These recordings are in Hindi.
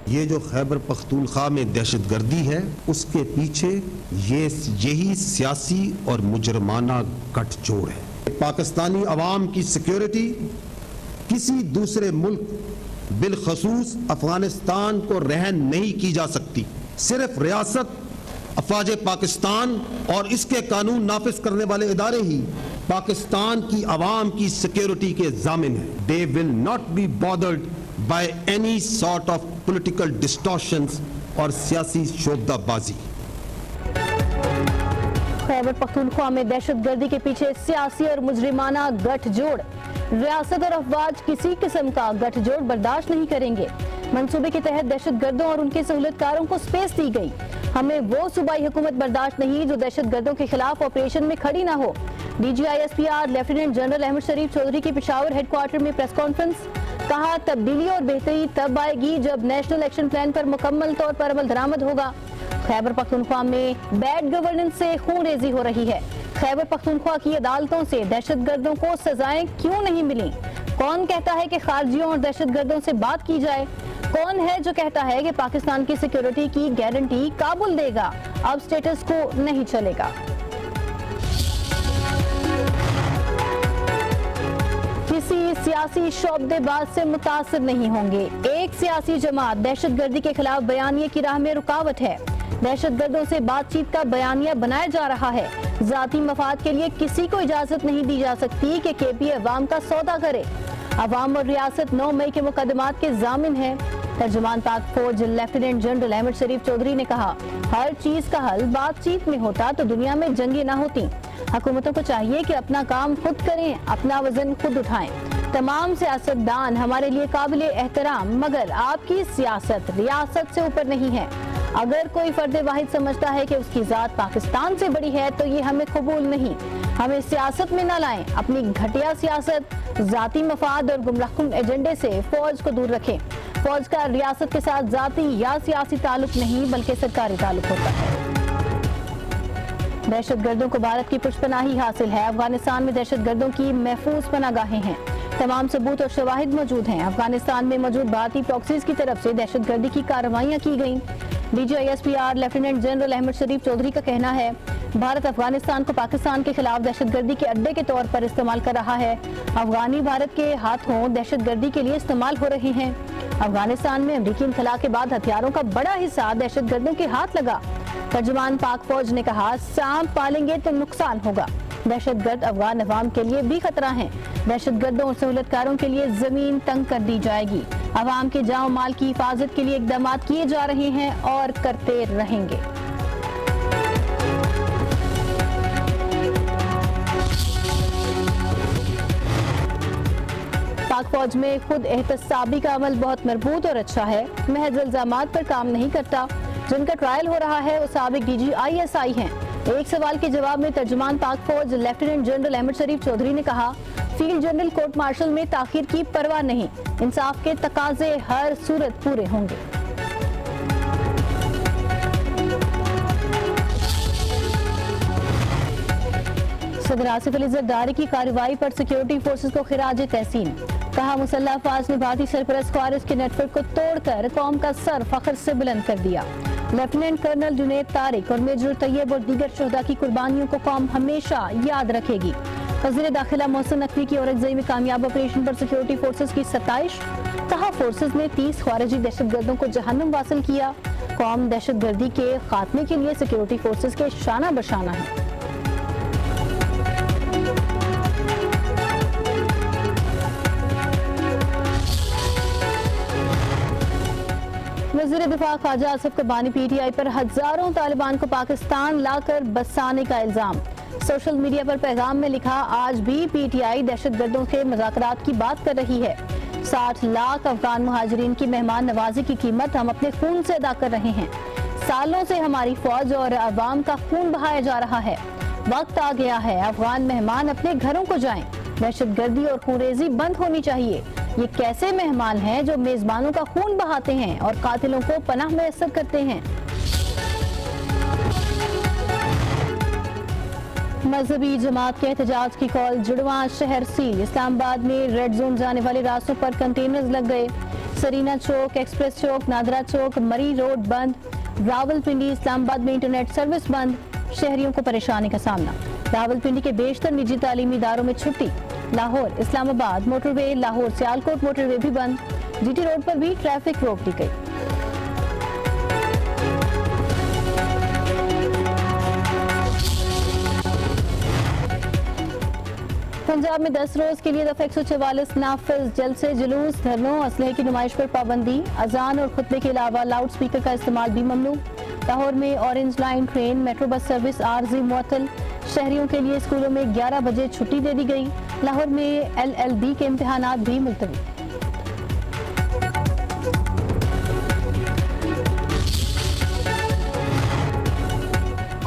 ये जो खैबर पख्तूनख्वा में दहशतगर्दी है, उसके पीछे यही सियासी और मुजरमाना गठजोड़ है। पाकिस्तानी अवाम की सिक्योरिटी किसी दूसरे मुल्क बिलखसूस अफगानिस्तान को रहन नहीं की जा सकती। सिर्फ रियासत, अफवाज पाकिस्तान और इसके कानून नाफिज करने वाले इदारे ही पाकिस्तान की अवाम की सिक्योरिटी के जामिन हैं। They will not be bothered by any sort of political distortions और सियासी शोबदाबाजी। खैबर पख्तूनख्वा में दहशतगर्दी के पीछे सियासी और मुजरिमाना गठजोड़। रियासत और अफवाज किसी किस्म का गठजोड़ बर्दाश्त नहीं करेंगे। मंसूबे के तहत दहशतगर्दों और उनके सहूलतकारों को स्पेस दी गई। हमें वो सूबाई हुकूमत बर्दाश्त नहीं जो दहशतगर्दों के खिलाफ ऑपरेशन में खड़ी ना हो। DGISPR लेफ्टिनेंट जनरल अहमद शरीफ चौधरी की पेशावर हेडक्वार्टर में प्रेस कॉन्फ्रेंस। कहा, तब्दीली और बेहतरी तब आएगी जब नेशनल एक्शन प्लान पर मुकम्मल तौर पर अमल दरामद होगा। खैबर पख्तूनख्वा में बैड गवर्नेंस से खूनरेजी हो रही है। खैबर पख्तूनख्वा की अदालतों से दहशतगर्दों को सजाएं क्यों नहीं मिली? कौन कहता है कि खारजियों और दहशतगर्दों से बात की जाए? कौन है जो कहता है कि पाकिस्तान की सिक्योरिटी की गारंटी काबुल देगा? अब स्टेटस को नहीं चलेगा। किसी सियासी शोबदेबाज से मुतासिर नहीं होंगे। एक सियासी जमात दहशतगर्दी के खिलाफ बयानिए की राह में रुकावट है। दहशतगर्दों से बातचीत का बयानिया बनाया जा रहा है। जाती मफाद के लिए किसी को इजाजत नहीं दी जा सकती कि KP अवाम का सौदा करे। अवाम और रियासत 9 मई के मुकदमात के जामिन है। तर्जुमान पाक फौज लेफ्टिनेंट जनरल अहमद शरीफ चौधरी ने कहा, हर चीज का हल बातचीत में होता तो दुनिया में जंगें ना होती। हुकूमतों को चाहिए कि अपना काम खुद करें, अपना वजन खुद उठाएं। तमाम सियासतदान हमारे लिए काबिल एहतराम, मगर आपकी सियासत रियासत से ऊपर नहीं है। अगर कोई फर्द वाहिद समझता है कि उसकी जात पाकिस्तान से बड़ी है तो ये हमें कबूल नहीं। हमें सियासत में न लाएं। अपनी घटिया सियासत, जाती मफाद और गुमराहकुन एजेंडे से फौज को दूर रखें। फौज का रियासत के साथ जाती या सियासी ताल्लुक नहीं बल्कि सरकारी ताल्लुक होता है। दहशतगर्दों को भारत की पुष्पनाही हासिल है। अफगानिस्तान में दहशतगर्दों की महफूज पनागाहें हैं। तमाम सबूत और शवाहिद मौजूद हैं। अफगानिस्तान में मौजूद भारतीय प्रॉक्सीज की तरफ से दहशतगर्दी की कार्रवाइयां की गईं। DGISPR लेफ्टिनेंट जनरल अहमद शरीफ चौधरी का कहना है, भारत अफगानिस्तान को पाकिस्तान के खिलाफ दहशतगर्दी के अड्डे के तौर पर इस्तेमाल कर रहा है। अफगानी भारत के हाथों दहशतगर्दी के लिए इस्तेमाल हो रहे हैं। अफगानिस्तान में अमरीकी इनखला के बाद हथियारों का बड़ा हिस्सा दहशतगर्दों के हाथ लगा। तर्जुमान पाक फौज ने कहा, सांप पालेंगे तो नुकसान होगा। दहशतगर्द अफगान अवाम के लिए भी खतरा है। दहशतगर्दों और सहूलतकारों के लिए जमीन तंग कर दी जाएगी। अवाम के जान माल की हिफाजत के लिए इकदाम किए जा रहे हैं और करते रहेंगे। पाक फौज में खुद एहतसाबी का अमल बहुत मजबूत और अच्छा है। महज इल्जामात पर काम नहीं करता। जिनका ट्रायल हो रहा है वो साबिक DGISI हैं। एक सवाल के जवाब में तर्जुमान पाक फौज लेफ्टिनेंट जनरल अहमद शरीफ चौधरी ने कहा, फील्ड जनरल कोर्ट मार्शल में ताखीर की परवाह नहीं। इंसाफ के तकाजे हर सूरत पूरे होंगे। सदर आसिफ अली जरदारी की कार्रवाई पर सिक्योरिटी फोर्सेस को खिराज तहसीन। कहा, मुसल्लह अफवाज ने भारतीय सरपरस्त ख्वारिज के नेटवर्क को तोड़कर कौम का सर फख्र से बुलंद कर दिया। लेफ्टिनेंट कर्नल जुनैद तारिक और मेजर तैयब और दीगर शहदा की कुर्बानियों को कौम हमेशा याद रखेगी। वज़ीर दाखिला मोहसिन नकवी की औरंगज़ेब में कामयाब ऑपरेशन पर सिक्योरिटी फोर्सेस की सताइश। कहा, फोर्सेस ने 30 ख्वारिजी दहशतगर्दों को जहन्नुम वासिल किया। कौम दहशतगर्दी के खात्मे के लिए सिक्योरिटी फोर्सेस के शाना बशाना है। वज़ीर दिफा ख्वाजा आसिफ कबानी PTI पर हजारों तालिबान को पाकिस्तान लाकर बसाने का इल्जाम। सोशल मीडिया पर पैगाम में लिखा, आज भी PTI दहशतगर्दों के मुज़ाकरात की बात कर रही है। 60 लाख अफगान मुहाजिरीन की मेहमान नवाजी की कीमत हम अपने खून से अदा कर रहे हैं। सालों से हमारी फौज और अवाम का खून बहाया जा रहा है। वक्त आ गया है अफगान मेहमान अपने घरों को जाएं। दहशतगर्दी और खूनरेजी बंद होनी चाहिए। ये कैसे मेहमान हैं जो मेजबानों का खून बहाते हैं और कातिलों को पनाह मैसर करते हैं। मजहबी जमात के एहतजाज की कॉल। जुड़वा शहर सील। इस्लामाबाद में रेड जोन जाने वाले रास्तों पर कंटेनर्स लग गए। सरीना चौक, एक्सप्रेस चौक, नादरा चौक, मरी रोड बंद। रावलपिंडी, इस्लामाबाद में इंटरनेट सर्विस बंद, शहरियों को परेशानी का सामना। रावलपिंडी के बेशतर निजी तालीमी इदारों में छुट्टी। लाहौर इस्लामाबाद मोटरवे, लाहौर सियालकोट मोटरवे भी बंद। जीटी रोड पर भी ट्रैफिक रोक दी गई। पंजाब में 10 रोज के लिए दफा 144 नाफिज, जलसे, जुलूस, धरनों, असलहे की नुमाइश पर पाबंदी। अजान और खुतबे के अलावा लाउड स्पीकर का इस्तेमाल भी ममनू। लाहौर में orange line train, metro bus service आरजी मुअत्तल। शहरियों के लिए स्कूलों में 11 बजे छुट्टी दे दी गई। लाहौर में LLB के इम्तिहानात भी मुलतवी।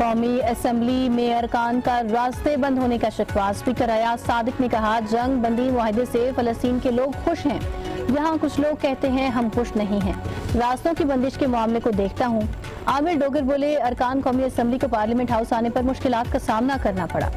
कौमी असम्बली में अरकान का रास्ते बंद होने का शिकवा। स्पीकर अयाज सादिक ने कहा, जंग बंदी मुआहदे से फलस्तीन के लोग खुश हैं। यहाँ कुछ लोग कहते हैं हम खुश नहीं हैं। रास्तों की बंदिश के मामले को देखता हूँ। आमिर डोगर बोले, अरकान कौमी असम्बली को पार्लियामेंट हाउस आने पर मुश्किलात का सामना करना पड़ा।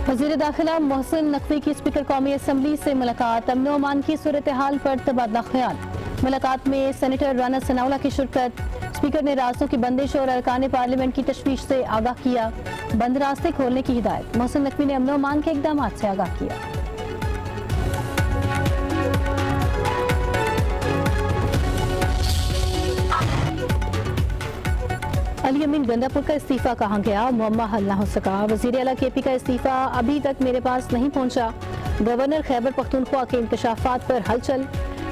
वज़ीर दाखिला मोहसिन नकवी की स्पीकर कौमी असम्बली से मुलाकात। अमन अमान की सूरत हाल पर तबादला ख्याल। मुलाकात में सेनेटर राना सनाउल्लाह की शिरकत। स्पीकर ने रास्तों की बंदिश और अरकान पार्लियामेंट की तशवीश से आगाह किया। बंद रास्ते खोलने की हिदायत। मोहसिन नकवी ने अमन अमान के इकदाम से आगाह किया। अली अमीन गंडापुर का इस्तीफा कहाँ गया, मुअम्मा हल न हो सका। वज़ीर आला KP का इस्तीफा अभी तक मेरे पास नहीं पहुंचा। गवर्नर खैबर पख्तूनख्वा के इंकशाफात पर हलचल।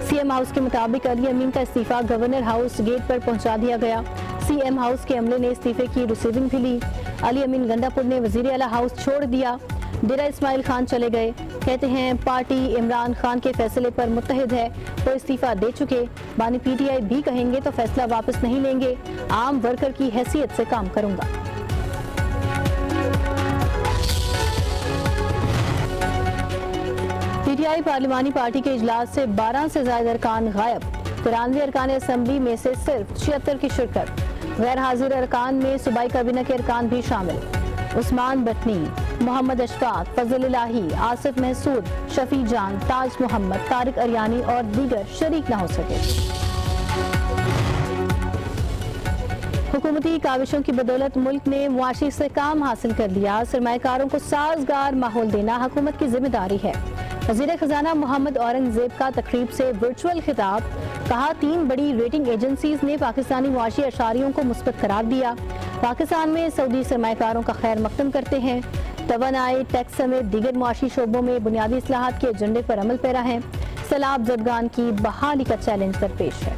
CM हाउस के मुताबिक अली अमीन का इस्तीफा गवर्नर हाउस गेट पर पहुंचा दिया गया। CM हाउस के अमले ने इस्तीफे की रिसीविंग भी ली। अली अमीन गंडापुर ने वज़ीर आला हाउस छोड़ दिया। डेरा इस्माइल खान चले गए। कहते हैं पार्टी इमरान खान के फैसले पर मुत्तहिद है। वो इस्तीफा दे चुके। बानी PTI भी कहेंगे तो फैसला वापस नहीं लेंगे। आम वर्कर की हैसियत से काम करूंगा। PTI पार्लिमानी पार्टी के इजलास से 12 से ज्यादा अरकान गायब। 93 अरकान असम्बली में से सिर्फ 76 की शिरकत। गैर हाजिर अरकान में सूबाई काबीना के अरकान भी शामिल। उस्मान बटनी, मोहम्मद अशफाक, फजल इलाही, आसिफ महसूद, शफी जान, ताज मोहम्मद, तारिक अरियानी और दीगर शरीक न हो सके। हुकूमती काविशों की बदौलत मुल्क ने मुआशी से काम हासिल कर लिया। सरमाएकारों को साजगार माहौल देना हुकूमत की जिम्मेदारी है। वज़ीर खजाना मोहम्मद औरंगजेब का तकरीब से वर्चुअल खिताब। कहा, 3 बड़ी रेटिंग एजेंसीज ने पाकिस्तानी मुआशी अशारियों को मुस्बत करार दिया। पाकिस्तान में सऊदी सरमाएकारों का खैर मकदम करते हैं। तवानाई, टैक्स समेत दीगर मुआशी शोबों में बुनियादी इस्लाहात के एजेंडे पर अमल पैरा है। सैलाब ज़दगान की बहाली का चैलेंज दरपेश है।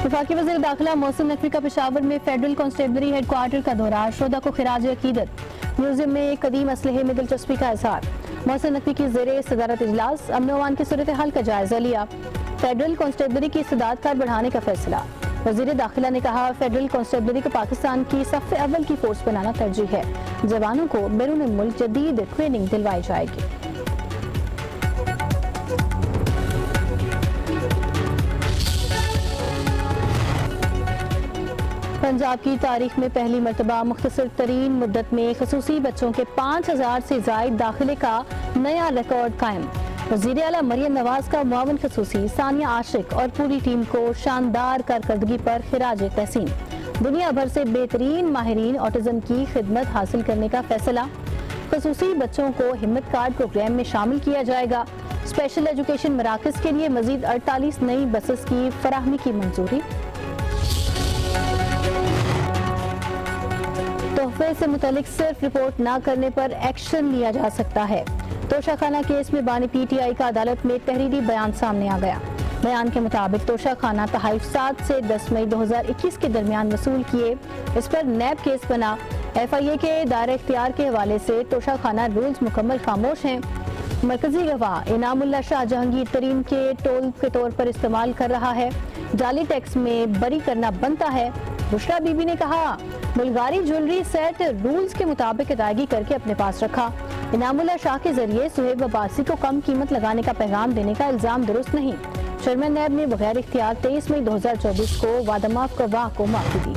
वफाकी वज़ीर दाखिला मोहसिन नकवी का पेशावर में फेडरल कांस्टेबलरी हेडक्वार्टर का दौरा। शोधा को खिराज अकीदत। म्यूजियम में कदीम असलहे में दिलचस्पी का इजहार। मोहसिन नकवी की ज़ेरे सदारत इजलास। अमन अमान की सूरत हाल का जायजा लिया। फेडरल कांस्टेबलरी की इस्तेदाद बढ़ाने का फैसला। वज़ीर दाखिला ने कहा, फेडरल कांस्टेबलरी को पाकिस्तान की सफ़े अव्वल की फोर्स बनाना तरजीह है। जवानों को बैरून मुल्क जदीद ट्रेनिंग दिलवाई जाएगी। पंजाब की तारीख में पहली मरतबा मुख्तसर तरीन मुद्दत में खसूसी बच्चों के 5000 से जायद दाखिले का नया रिकॉर्ड कायम। वज़ीर आला मरियम नवाज का मुआवन खसूसी सानिया आशिक और पूरी टीम को शानदार कारकर्दगी पर खिराज तहसीन। दुनिया भर से बेहतरीन माहिरीन ऑटिज्म की खिदमत हासिल करने का फैसला। खसूसी बच्चों को हिम्मत कार्ड प्रोग्राम में शामिल किया जाएगा। स्पेशल एजुकेशन मराकज़ के लिए मजीद 48 नई बसेस की फराहमी की मंजूरी। तोहफे से मुतालिक सिर्फ रिपोर्ट न करने पर एक्शन लिया जा सकता है। तोशाखाना केस में बानी PTI का अदालत में तहरीरी बयान सामने आ गया। बयान के मुताबिक तोशाखाना तहाइफ 7 से 10 मई 2021 के दरमियान वसूल किए। इस पर नैब केस बना। FIA के दायरे इख्तियार के हवाले से तोशाखाना रूल्स मुकम्मल खामोश हैं। मरकजी गवाह इनामुल्लाह शाह जहांगीर तरीन के टोल के तौर पर इस्तेमाल कर रहा है। जाली टैक्स में बरी करना बनता है। बुशरा बीबी ने कहा, बुल्गारी ज्वेलरी सेट रूल्स के मुताबिक अदायगी करके अपने पास रखा। इनामुल्लाह शाह के जरिए सुहेब अब्बासी को कम कीमत लगाने का पैगाम देने का इल्जाम दुरुस्त नहीं। चेयरमैन नैब ने बगैर इख्तियार 23 मई 2024 को वादामाफ गवाह को माफी दी।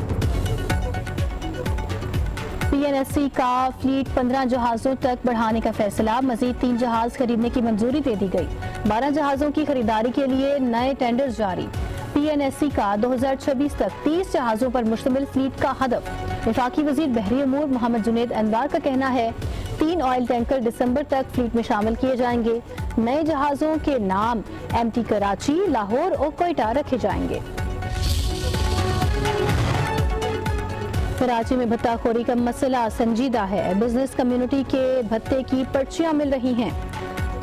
PNSC का फ्लीट 15 जहाजों तक बढ़ाने का फैसला, मजीद 3 जहाज खरीदने की मंजूरी दे दी गई। 12 जहाजों की खरीदारी के लिए नए टेंडर जारी। PNSC का 2026 तक 30 जहाजों पर मुश्तमिल फ्लीट का हदफ। वफाकी वजीर बहरी अमूर मोहम्मद जुनैद अनवर का कहना है 3 ऑयल टैंकर दिसंबर तक फ्लीट में शामिल किए जाएंगे। नए जहाजों के नाम MT कराची, लाहौर और कोयटा रखे जाएंगे। कराची में भत्ताखोरी का मसला संजीदा है। बिजनेस कम्युनिटी के भत्ते की पर्चियां मिल रही हैं।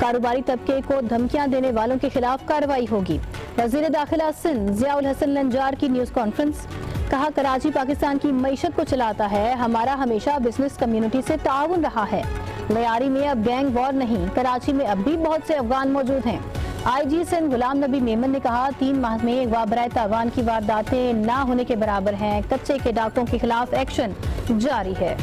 कारोबारी तबके को धमकियां देने वालों के खिलाफ कार्रवाई होगी। वजीर दाखिला सिंध जियाउल हसन लंजार की न्यूज कॉन्फ्रेंस, कहा कराची पाकिस्तान की मईशत को चलाता है। हमारा हमेशा बिजनेस कम्युनिटी से ताउन रहा है। लियारी में अब गैंग वॉर नहीं, कराची में अब भी बहुत से अफगान मौजूद हैं। IG सिंध गुलाम नबी मेमन ने कहा 3 माह में अगवा बराए तावान की वारदातें ना होने के बराबर हैं। कच्चे के डाकों के खिलाफ एक्शन जारी है।